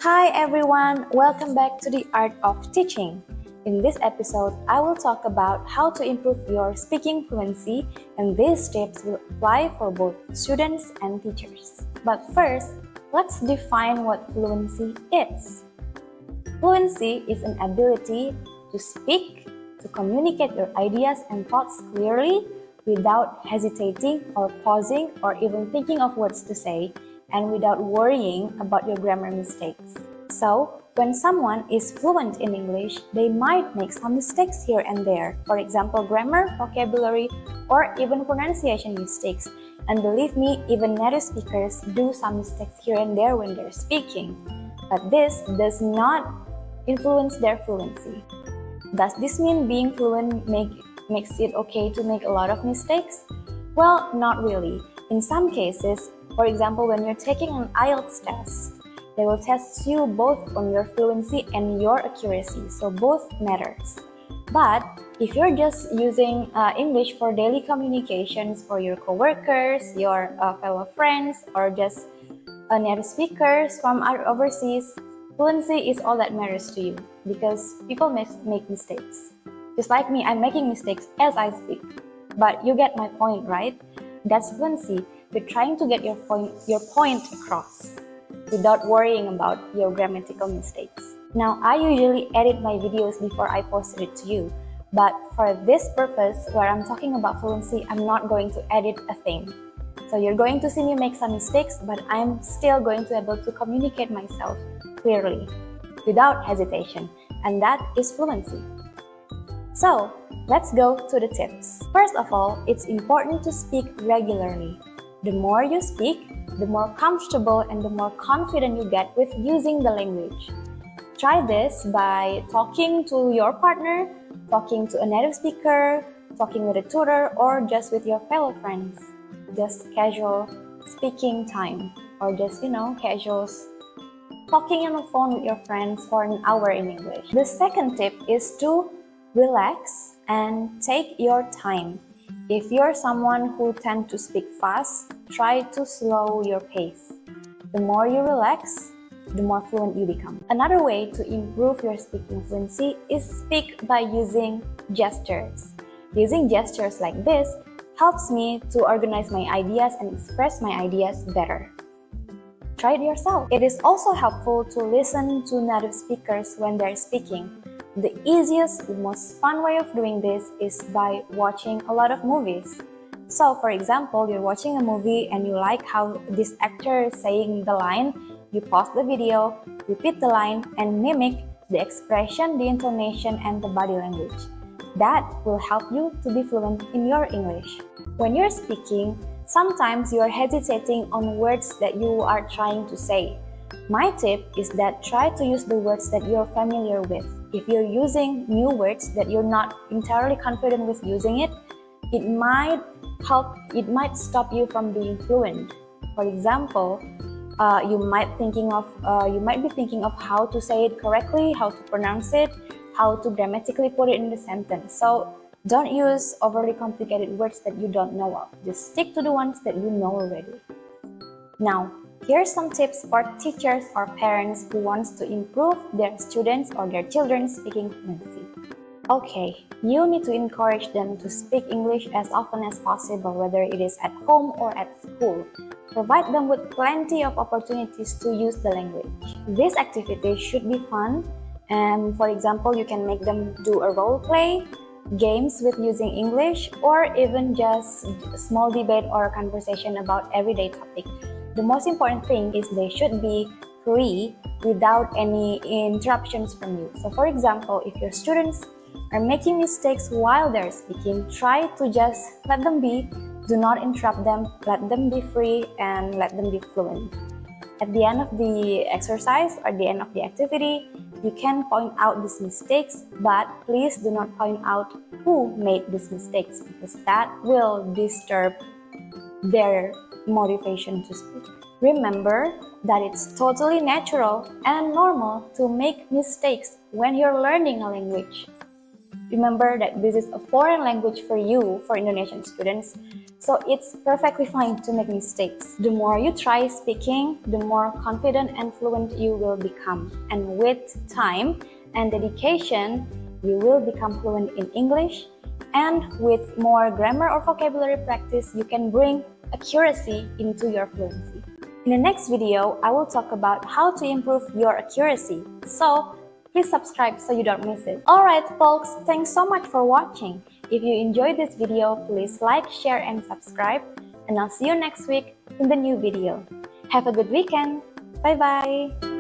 Hi everyone, welcome back to the Art of Teaching. In this episode, I will talk about how to improve your speaking fluency, and these tips will apply for both students and teachers. But first, let's define what fluency is. Fluency is an ability to speak, to communicate your ideas and thoughts clearly without hesitating or pausing or even thinking of words to say, and without worrying about your grammar mistakes. So, when someone is fluent in English, they might make some mistakes here and there. For example, grammar, vocabulary, or even pronunciation mistakes. And believe me, even native speakers do some mistakes here and there when they're speaking. But this does not influence their fluency. Does this mean being fluent makes it okay to make a lot of mistakes? Well, not really. In some cases, for example, when you're taking an IELTS test, they will test you both on your fluency and your accuracy, so both matters. But if you're just using English for daily communications for your coworkers, your fellow friends, or just native speakers from overseas, fluency is all that matters to you because people make mistakes. Just like me, I'm making mistakes as I speak. But you get my point, right? That's fluency. You're trying to get your point across without worrying about your grammatical mistakes. Now, I usually edit my videos before I post it to you. But for this purpose, where I'm talking about fluency, I'm not going to edit a thing. So you're going to see me make some mistakes, but I'm still going to be able to communicate myself clearly, without hesitation. And that is fluency. So, let's go to the tips. First of all, it's important to speak regularly. The more you speak, the more comfortable and the more confident you get with using the language. Try this by talking to your partner, talking to a native speaker, talking with a tutor, or just with your fellow friends. Just casual speaking time, or just, casual talking on the phone with your friends for an hour in English. The second tip is to relax and take your time. If you're someone who tends to speak fast, try to slow your pace. The more you relax, the more fluent you become. Another way to improve your speaking fluency is speak by using gestures. Using gestures like this helps me to organize my ideas and express my ideas better. Try it yourself. It is also helpful to listen to native speakers when they're speaking. The easiest, the most fun way of doing this is by watching a lot of movies. So, for example, you're watching a movie and you like how this actor is saying the line, you pause the video, repeat the line, and mimic the expression, the intonation, and the body language. That will help you to be fluent in your English. When you're speaking, sometimes you are hesitating on words that you are trying to say. My tip is that try to use the words that you're familiar with. If you're using new words that you're not entirely confident with using it might stop you from being fluent. For example, you might be thinking of how to say it correctly, how to pronounce it, how to grammatically put it in the sentence. So don't use overly complicated words that you don't know of. Just stick to the ones that you know already. Now, here's some tips for teachers or parents who wants to improve their students or their children's speaking fluency. Okay, you need to encourage them to speak English as often as possible, whether it is at home or at school. Provide them with plenty of opportunities to use the language. This activity should be fun, and for example, you can make them do a role play, games with using English, or even just a small debate or a conversation about everyday topic. The most important thing is they should be free without any interruptions from you. So for example, if your students are making mistakes while they're speaking, try to just let them be. Do not interrupt them. Let them be free and let them be fluent. At the end of the exercise or the end of the activity, you can point out these mistakes, but please do not point out who made these mistakes because that will disturb their motivation to speak. Remember that it's totally natural and normal to make mistakes when you're learning a language. Remember that this is a foreign language for you, for Indonesian students. So it's perfectly fine to make mistakes. The more you try speaking, the more confident and fluent you will become. And with time and dedication, you will become fluent in English. And with more grammar or vocabulary practice, you can bring accuracy into your fluency. In the next video, I will talk about how to improve your accuracy. So please subscribe so you don't miss it. Alright folks, thanks so much for watching. If you enjoyed this video, please like, share, and subscribe. And I'll see you next week in the new video. Have a good weekend. Bye bye.